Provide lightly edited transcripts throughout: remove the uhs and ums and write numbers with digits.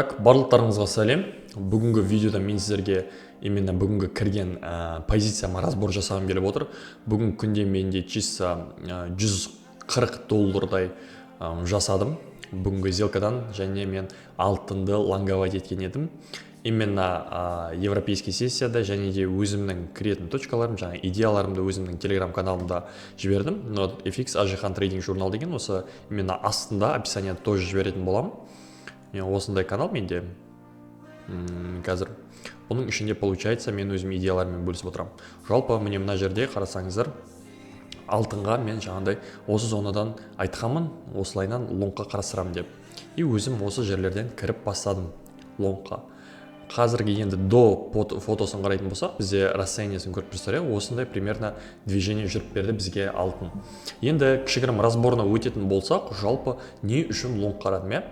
Барлықтарыңызға сәлем. Бүгінгі видеода мен сіздерге именно бүгінгі кірген позицияма разбор жасағым келіп отыр. Бүгінгі күнде менде чисто $140 жасадым бүгінгі сделкадан, және мен алтынды лонговать еткен едім. Именно европейский сессияда және де өзімнің кіретін точкаларым, жаңа идеяларымды өзімнің телеграм каналымда жібердім. FX Ажихан трейдинг журнал деген осы именно астында описаниеда тоже жіберетін боламын. Осындай канал менде қазір. Оның ішінде получается мен өзім идеялармен бөлісіп отырамын. Жалпы міне мына жерде қарасаңыздар, алтынға мен жаңағыдай осы зонадан айтқанмын, осылайынан лонгқа қарастырамын деп. И өзім осы жерлерден кіріп бастадым лонгқа. Қазіргі енді до фотосын қарайтын болсақ, бізде расстояниесін көріп тұрсыздар, осындай примерно движение жүріп берді бізге алтын. Енді кішігірім разборына өтетін болсақ, жалпы не үшін лонг қарадым?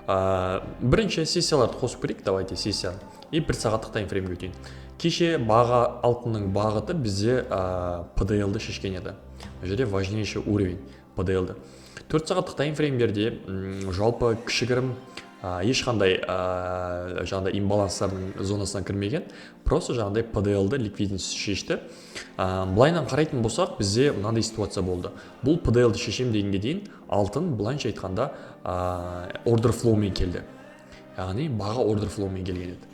Бірінші сессияларды қосып көрейік, давайте сессияны. И 1 сағаттық таймфреймге өтейін. Кеше алтынның бағыты бізде PDL-ді шешкен еді. Бұл жерде важнейший уровень PDL-ді. 4 сағаттық таймфреймдерде жалпы кішігірім ешқандай жаңағыдай имбаланстардың зонасына кірмеген, просто жаңағыдай PDL-ді ликвидность шешті. Былайынан қарайтын болсақ, бізде мынандай ситуация болды. Бұл PDL-ді шешем дегенге дейін алтын былайынша айтқанда order flow-мен келді. Яғни баға order flow-мен келген еді.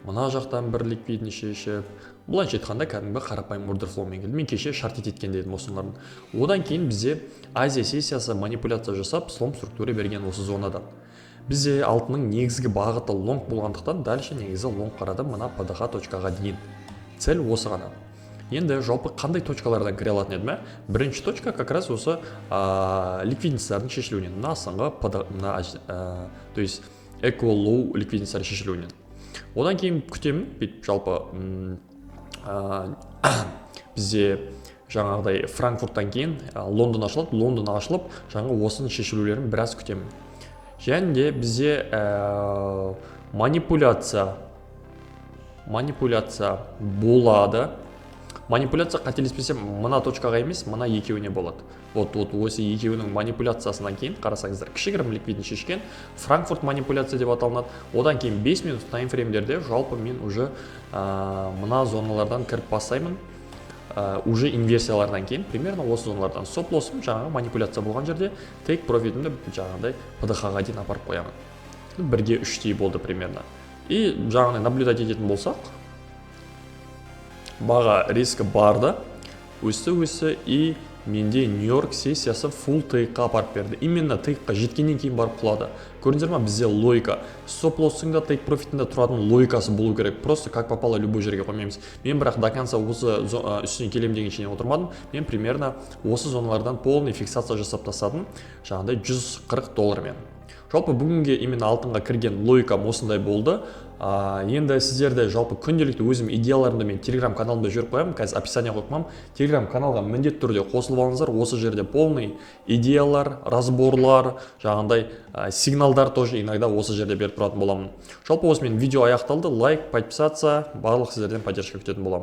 Мына жақтан бір ликвидность шешіп, былайынша айтқанда кәдімгі қарапайым order flow-мен келді. Мен кеше шарт еткен дедім осылардың. Одан кейін бізде Азия сессиясы манипуляция жасап, слом структура берген осы зонадан. Бізде алтынның негізгі бағыты лонг болғандықтан, дальше негізі лонг қарадым мына PDH точкаға дейін. Цель осы ғана. Енді жалпы қандай точкалардан кіре алатын едім? Бірінші точка как раз осы ликвидностьтардың шешілуінен. Мына астыңғы то есть equal low ликвидностьтар шешілуінен. Одан кейін күтемін, жалпы бізде жаңағыдай Франкфурттан кейін Лондон ашылып, жаңағы осының шешілулерін біраз күтемін. Және де бізде манипуляция болады. Манипуляция қателеспесем, мына точкаға емес, мына екеуіне болады. Вот осы екеуінің манипуляциясынан кейін қарасаңыздар, кішігірім ликвидность шешкен, Франкфурт манипуляция деп аталынады. Одан кейін 5 минут таймфреймдерде жалпы мен уже мына зоналардан кіріп бастаймын. Уже инверсиялардан кейін, примерно осы зоналардан стоп-лоссым жаңағы манипуляция болған жерде take profitімді жаңағыдай PDH-ға дейін апарып қоямын. 1-ге 3-тей болды примерно. И жаңағыдай наблюдать ететін болсақ, баға риски барды, өсті и менде Нью-Йорк сессиясы full тейкқа апарып берді. Именно тейкқа жеткеннен кейін барып құлады. Көрдіңіздер ма, бізде логика. Стоп-лоссыңда, тейк профитінде тұратын логикасы болу керек. Просто как попало любой жерге қоймаймыз. Мен бірақ до конца осы үстіне келем деген шене отырмадым. Мен примерно осы зоналардан полный фиксация жасап тастадым. Жаңағыдай $140 Жалпы бүгінге именно алтынға кірген логикам осындай болды. Енді сіздерді жалпы күнделікті өзім идеяларымды мен телеграм каналымда жүріп қоямын. Қазір описание қоймам. Телеграм каналға міндетті түрде қосылып алыңыздар. Осы жерде полный идеялар, разборлар, жаңағыдай сигналдар тоже иногда осы жерде беріп тұратын боламын. Жалпы осымен видео аяқталды. Лайк, подписаться, барлық сіздерден поддержка күтетін боламын.